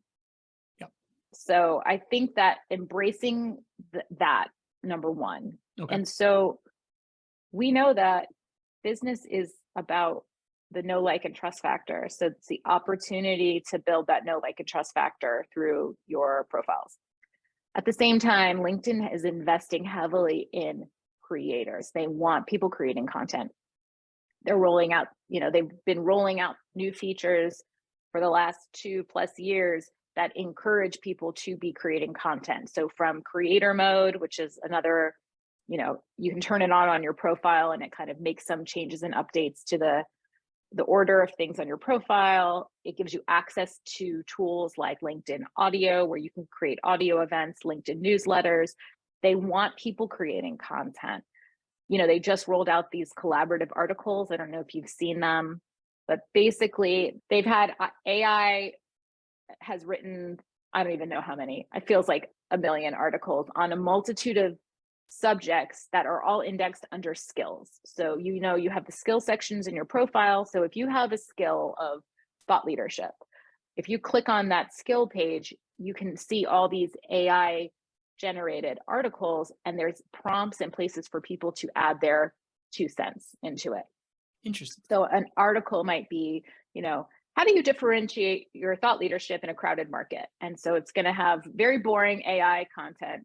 So I think that embracing that, number one. And so we know that business is about the know, like, and trust factor. So it's the opportunity to build that know, like, and trust factor through your profiles. At the same time, LinkedIn is investing heavily in creators. They want people creating content. They're rolling out, they've been rolling out new features for the last 2+ years that encourage people to be creating content. So from creator mode, which is another, you can turn it on your profile, and it kind of makes some changes and updates to the order of things on your profile. It gives you access to tools like LinkedIn Audio, where you can create audio events, LinkedIn newsletters. They want people creating content. You know, they just rolled out these collaborative articles. I don't know if you've seen them, but basically they've had AI has written, I don't even know how many, it feels like a million articles on a multitude of subjects that are all indexed under skills. So, you know, you have the skill sections in your profile. So if you have a skill of thought leadership, if you click on that skill page, you can see all these AI generated articles, and there's prompts and places for people to add their 2 cents into it. Interesting. So an article might be, you know, how do you differentiate your thought leadership in a crowded market? And so it's going to have very boring AI content.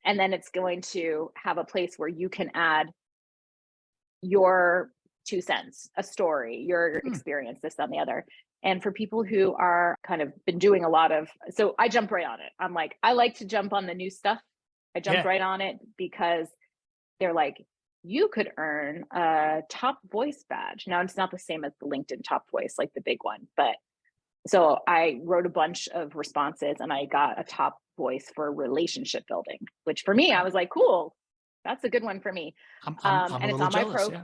And then it's going to have a place where you can add your 2 cents, a story, your experience, this, that, and the other. And for people who are kind of been doing a lot of, so I jump right on it. I'm like, I like to jump on the new stuff. I jumped right on it because they're like, you could earn a top voice badge. Now it's not the same as the LinkedIn top voice, like the big one, but so I wrote a bunch of responses and I got a top voice for relationship building, which for me, I was like, cool, that's a good one for me. I'm And it's on jealous, my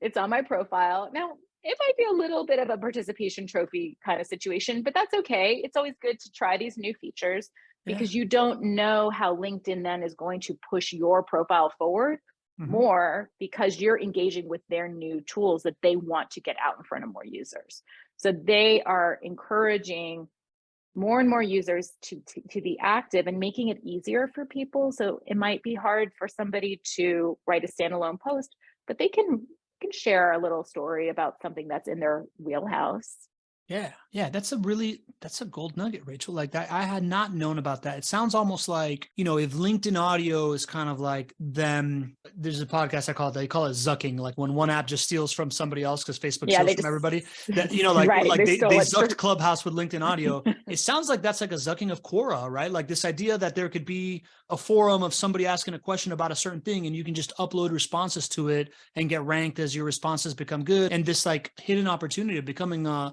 it's on my profile. Now, it might be a little bit of a participation trophy kind of situation, but that's okay. It's always good to try these new features because you don't know how LinkedIn then is going to push your profile forward more because you're engaging with their new tools that they want to get out in front of more users. So they are encouraging more and more users to be active and making it easier for people. So it might be hard for somebody to write a standalone post, but they can share a little story about something that's in their wheelhouse. Yeah. That's a gold nugget, Rachel. Like that, I had not known about that. It sounds almost like, you know, if LinkedIn Audio is kind of like them, there's a podcast they call it zucking, like when one app just steals from somebody else because Facebook steals from everybody. That, you know, like, they zucked Clubhouse with LinkedIn Audio. It sounds like that's like a zucking of Quora, right? Like this idea that there could be a forum of somebody asking a question about a certain thing and you can just upload responses to it and get ranked as your responses become good. And this like hidden opportunity of becoming a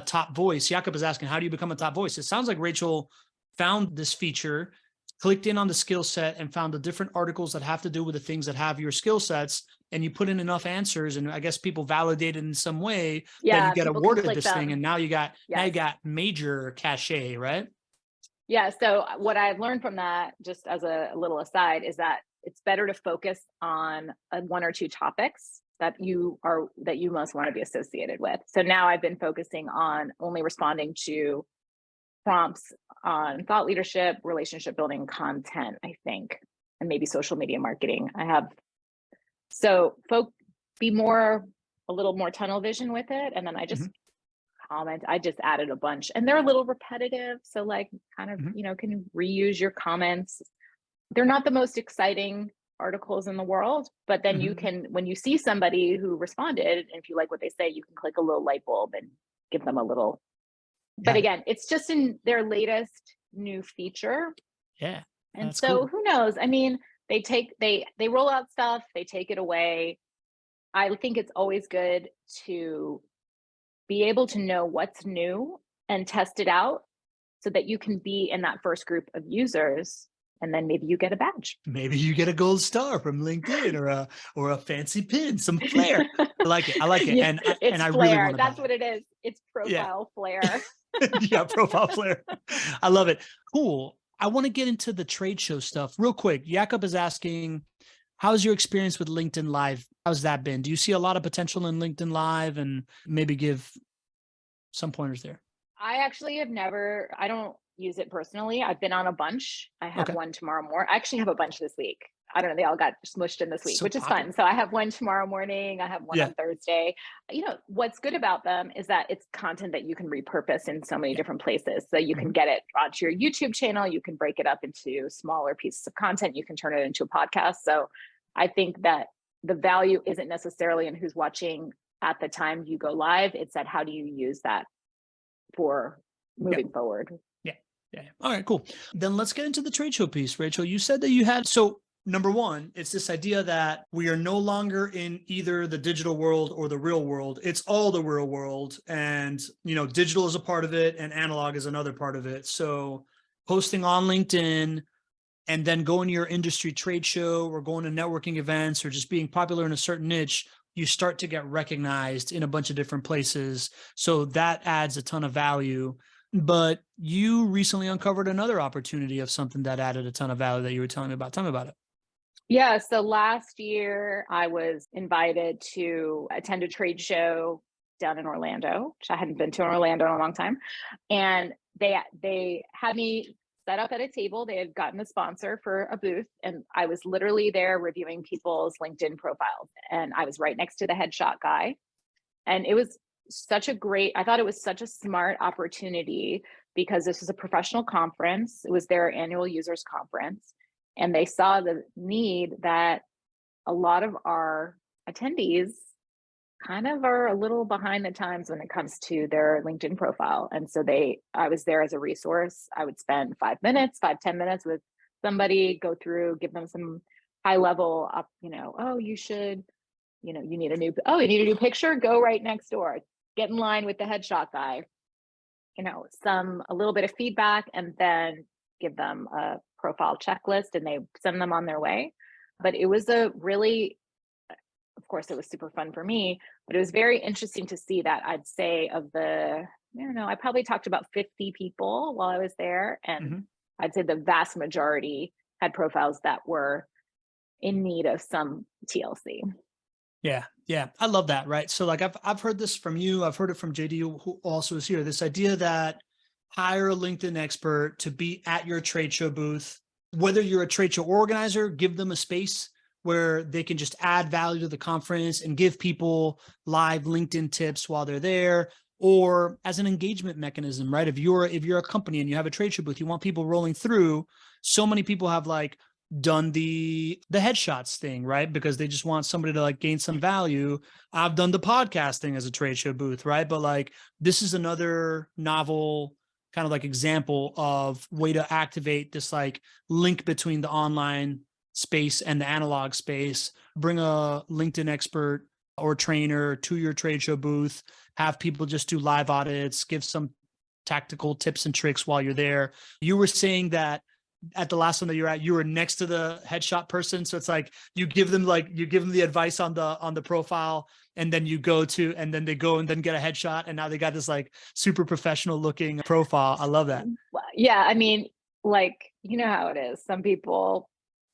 top voice. Jakob is asking, how do you become a top voice? It sounds like Rachel found this feature, clicked in on the skill set and found the different articles that have to do with the things that have your skill sets. And you put in enough answers and I guess people validated in some way that you get awarded this thing. And now you got major cachet, right? Yeah. So what I've learned from that, just as a little aside, is that it's better to focus on one or two topics that you most want to be associated with. So now I've been focusing on only responding to prompts on thought leadership, relationship building, content, I think, and maybe social media marketing. Be a little more tunnel vision with it. And then I just comment. I just added a bunch and they're a little repetitive. So like kind of, you know, can you reuse your comments? They're not the most exciting articles in the world, but then you can, when you see somebody who responded, and if you like what they say, you can click a little light bulb and give them a little, but again, it's just in their latest new feature. Yeah. And so who knows? I mean, they roll out stuff, they take it away. I think it's always good to be able to know what's new and test it out so that you can be in that first group of users. And then maybe you get a badge. Maybe you get a gold star from LinkedIn or a fancy pin, some flair. I like it. Yeah, and it's I flair. really want to. That's what it is. It's profile flair. Yeah, profile flair. I love it. Cool. I want to get into the trade show stuff real quick. Jakob is asking, how's your experience with LinkedIn Live? How's that been? Do you see a lot of potential in LinkedIn Live, and maybe give some pointers there? I actually I don't use it personally. I've been on a bunch. I have one tomorrow morning. I actually have a bunch this week. I don't know. They all got smushed in this week, which is fun. So I have one tomorrow morning. I have one on Thursday. You know, what's good about them is that it's content that you can repurpose in so many different places. So you can get it onto your YouTube channel. You can break it up into smaller pieces of content. You can turn it into a podcast. So I think that the value isn't necessarily in who's watching at the time you go live. It's that how do you use that for moving forward. Yeah. All right, cool. Then let's get into the trade show piece. Rachel, you said that you had, so number one, it's this idea that we are no longer in either the digital world or the real world. It's all the real world. And, digital is a part of it and analog is another part of it. So posting on LinkedIn and then going to your industry trade show or going to networking events or just being popular in a certain niche, you start to get recognized in a bunch of different places. So that adds a ton of value. But you recently uncovered another opportunity of something that added a ton of value that you were telling me about. Tell me about it. Yeah. So last year I was invited to attend a trade show down in Orlando, which I hadn't been to in Orlando in a long time. And they had me set up at a table. They had gotten a sponsor for a booth, and I was literally there reviewing people's LinkedIn profiles. And I was right next to the headshot guy. And it was I thought it was such a smart opportunity because this was a professional conference. It was their annual users conference. And they saw the need that a lot of our attendees kind of are a little behind the times when it comes to their LinkedIn profile. And so I was there as a resource. I would spend 10 minutes with somebody, go through, give them some high level up, oh, you should, you need a new picture, go right next door, get in line with the headshot guy, a little bit of feedback, and then give them a profile checklist and they send them on their way. But it was of course, it was super fun for me, but it was very interesting to see that I'd say I probably talked to about 50 people while I was there. And I'd say the vast majority had profiles that were in need of some TLC. Yeah. Yeah. I love that. Right. So like I've heard this from you. I've heard it from JD, who also is here. This idea that hire a LinkedIn expert to be at your trade show booth, whether you're a trade show organizer, give them a space where they can just add value to the conference and give people live LinkedIn tips while they're there, or as an engagement mechanism, right? If you're a company and you have a trade show booth, you want people rolling through. So many people have done the headshots thing, right? Because they just want somebody to gain some value. I've done the podcasting as a trade show booth, right? But this is another novel kind of example of way to activate this link between the online space and the analog space. Bring a LinkedIn expert or trainer to your trade show booth, have people just do live audits, give some tactical tips and tricks while you're there. You were saying that at the last one that you're at, you were next to the headshot person. So it's you give them the advice on the profile, and then and then they go and then get a headshot. And now they got this super professional looking profile. I love that. Yeah. I mean, how it is. Some people,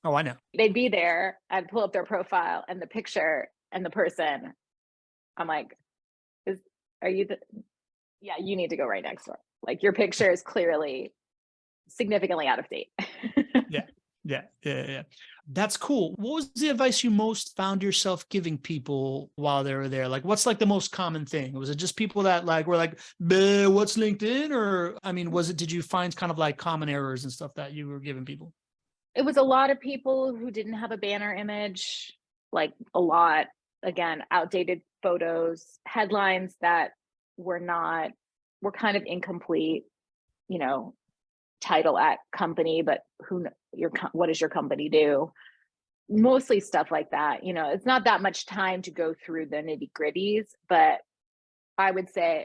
oh, I know, they'd be there. I'd pull up their profile and the picture and the person. I'm like, yeah, you need to go right next door. Your picture is clearly significantly out of date. Yeah. That's cool. What was the advice you most found yourself giving people while they were there? What's the most common thing? Was it just people that were what's LinkedIn? Or, did you find kind of common errors and stuff that you were giving people? It was a lot of people who didn't have a banner image, a lot, again, outdated photos, headlines that were kind of incomplete, title at company, but what does your company do? Mostly stuff like that. It's not that much time to go through the nitty gritties, but I would say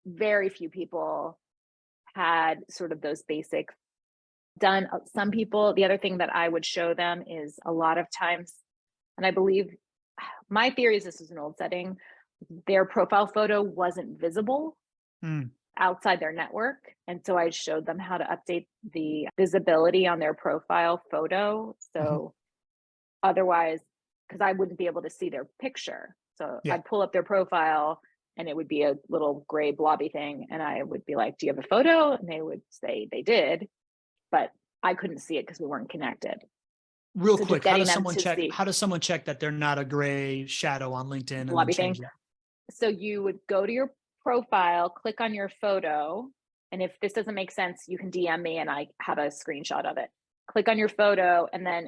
very few people had sort of those basics done. Some people, the other thing that I would show them is a lot of times, and I believe my theory is this is an old setting, their profile photo wasn't visible outside their network. And so I showed them how to update the visibility on their profile photo. So otherwise, because I wouldn't be able to see their picture. So I'd pull up their profile and it would be a little gray blobby thing. And I would be like, do you have a photo? And they would say they did, but I couldn't see it because we weren't connected. Real quick, how does someone check that they're not a gray shadow on LinkedIn? Blobby thing. So you would go to your profile, click on your photo. And if this doesn't make sense, you can DM me and I have a screenshot of it. Click on your photo and then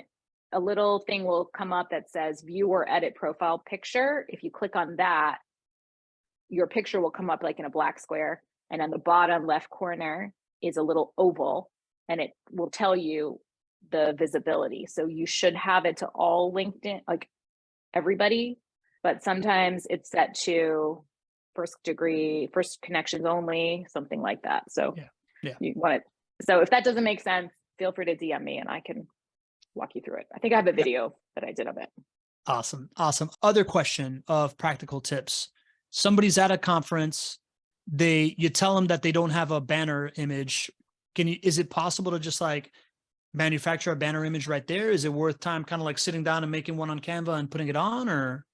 a little thing will come up that says view or edit profile picture. If you click on that, your picture will come up in a black square. And on the bottom left corner is a little oval and it will tell you the visibility. So you should have it to all LinkedIn, like everybody, but sometimes it's set to first connections only, something like that. So Yeah. you want it. So if that doesn't make sense, feel free to DM me and I can walk you through it. I think I have a video that I did of it. Awesome. Other question of practical tips. Somebody's at a conference, you tell them that they don't have a banner image. Is it possible to just like manufacture a banner image right there? Is it worth time kind of like sitting down and making one on Canva and putting it on, or?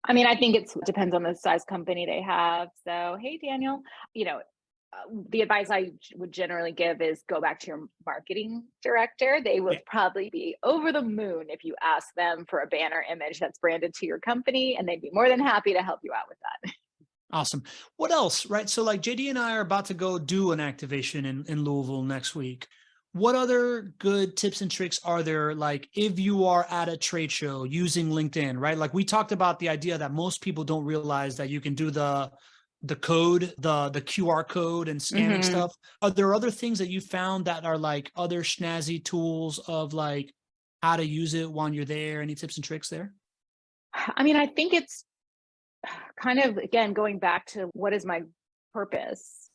I mean, I think it depends on the size company they have. So, hey, Daniel, the advice I would generally give is go back to your marketing director. They would probably be over the moon if you ask them for a banner image that's branded to your company, and they'd be more than happy to help you out with that. Awesome. What else, right? So like JD and I are about to go do an activation in Louisville next week. What other good tips and tricks are there? Like if you are at a trade show using LinkedIn, right? Like we talked about the idea that most people don't realize that you can do the code, the QR code and scanning stuff. Are there other things that you found that are like other snazzy tools of like how to use it while you're there? Any tips and tricks there? I mean, I think it's kind of, again, going back to what is my purpose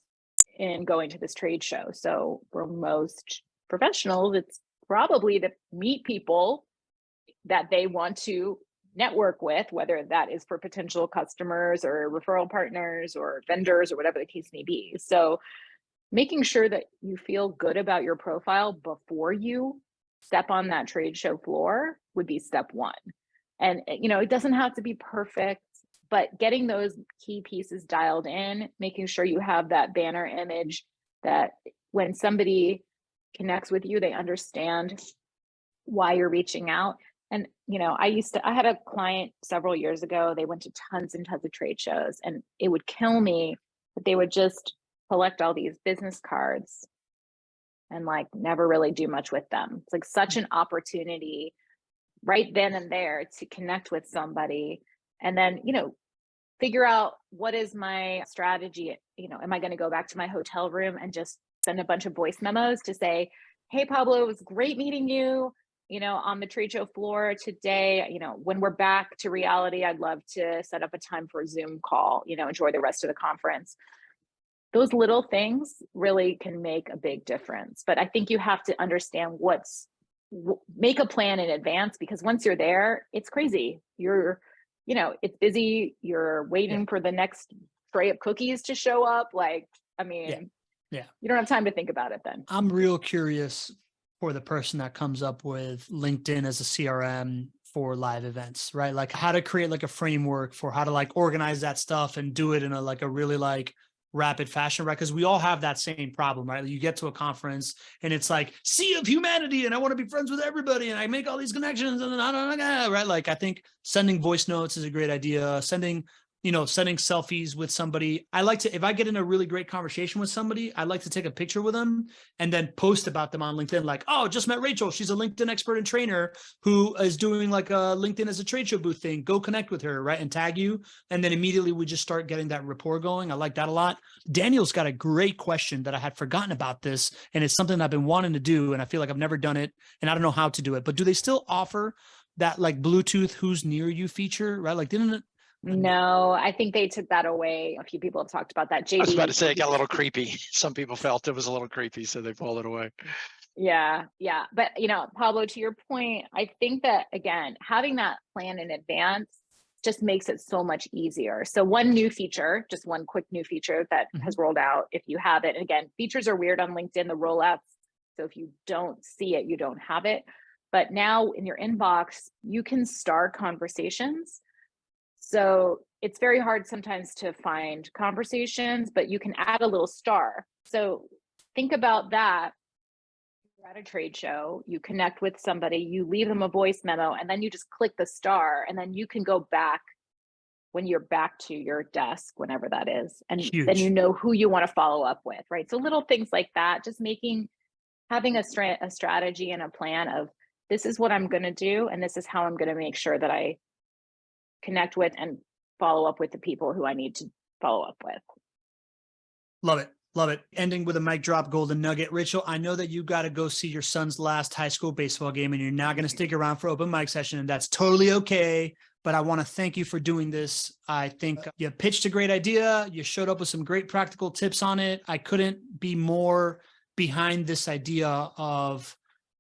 in going to this trade show. So for most professionals, it's probably to meet people that they want to network with, whether that is for potential customers or referral partners or vendors or whatever the case may be. So making sure that you feel good about your profile before you step on that trade show floor would be step one. And it doesn't have to be perfect, but getting those key pieces dialed in, making sure you have that banner image that when somebody connects with you, they understand why you're reaching out. And, I had a client several years ago, they went to tons and tons of trade shows, and it would kill me that they would just collect all these business cards and like never really do much with them. It's like such an opportunity right then and there to connect with somebody and then, figure out what is my strategy. Am I going to go back to my hotel room and just send a bunch of voice memos to say, hey, Pablo, it was great meeting you, on the trade show floor today. When we're back to reality, I'd love to set up a time for a Zoom call, enjoy the rest of the conference. Those little things really can make a big difference. But I think you have to understand make a plan in advance, because once you're there, it's crazy. It's busy. You're waiting for the next tray of cookies to show up. Like, I mean, you don't have time to think about it then. I'm real curious for the person that comes up with LinkedIn as a CRM for live events, right? Like how to create like a framework for how to like organize that stuff and do it in a really like rapid fashion, right? Because we all have that same problem, right? You get to a conference and it's like sea of humanity and I want to be friends with everybody and I make all these connections and I don't know, right? Like I think sending voice notes is a great idea. Sending selfies with somebody. I like to, if I get in a really great conversation with somebody, I like to take a picture with them and then post about them on LinkedIn. Like, oh, just met Rachel. She's a LinkedIn expert and trainer who is doing like a LinkedIn as a trade show booth thing. Go connect with her, right? And tag you. And then immediately we just start getting that rapport going. I like that a lot. Daniel's got a great question that I had forgotten about this. And it's something I've been wanting to do. And I feel like I've never done it and I don't know how to do it, but do they still offer that like Bluetooth who's near you feature, right? Like didn't it? No, I think they took that away. A few people have talked about that. JD, I was about to say it got a little creepy. Some people felt it was a little creepy, so they pulled it away. Yeah. But, Pablo, to your point, I think that, again, having that plan in advance just makes it so much easier. So one quick new feature that has rolled out, if you have it, and again, features are weird on LinkedIn, the rollouts. So if you don't see it, you don't have it. But now in your inbox, you can start conversations. So it's very hard sometimes to find conversations, but you can add a little star. So think about that. You're at a trade show, you connect with somebody, you leave them a voice memo, and then you just click the star, and then you can go back when you're back to your desk, whenever that is. And then you know who you want to follow up with, right? So little things like that, just having a strategy and a plan of this is what I'm going to do, and this is how I'm going to make sure that I connect with and follow up with the people who I need to follow up with. Love it. Love it. Ending with a mic drop golden nugget. Rachel, I know that you got to go see your son's last high school baseball game and you're not going to stick around for open mic session, and that's totally okay. But I want to thank you for doing this. I think you pitched a great idea. You showed up with some great practical tips on it. I couldn't be more behind this idea of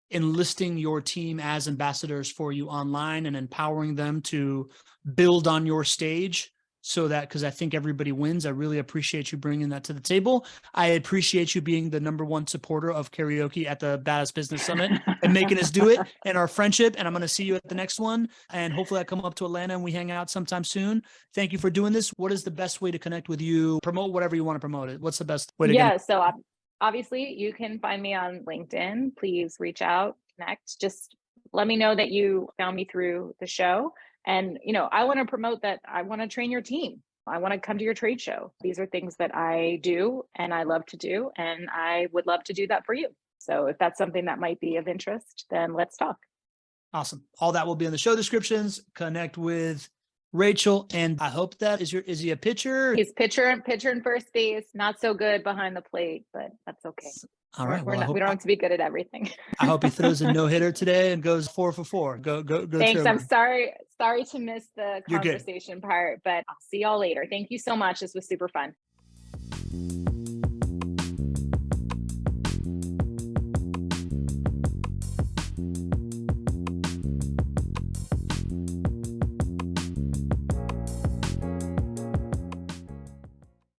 enlisting your team as ambassadors for you online and empowering them to build on your stage. So that, because I think everybody wins. I really appreciate you bringing that to the table. I appreciate you being the #1 supporter of karaoke at the Badass Business Summit and making us do it, and our friendship. And I'm going to see you at the next one. And hopefully I come up to Atlanta and we hang out sometime soon. Thank you for doing this. What is the best way to connect with you? Promote whatever you want to promote it. What's the best way to get? So obviously you can find me on LinkedIn. Please reach out, connect. Just let me know that you found me through the show. And, I want to promote that. I want to train your team. I want to come to your trade show. These are things that I do and I love to do. And I would love to do that for you. So if that's something that might be of interest, then let's talk. Awesome. All that will be in the show descriptions. Connect with Rachel. And I hope that is he a pitcher? He's pitcher and first base. Not so good behind the plate, but that's okay. All right. We don't have to be good at everything. I hope he throws a no-hitter today and goes 4 for 4. Go. Thanks. Trevor. I'm sorry to miss the conversation part, but I'll see y'all later. Thank you so much. This was super fun.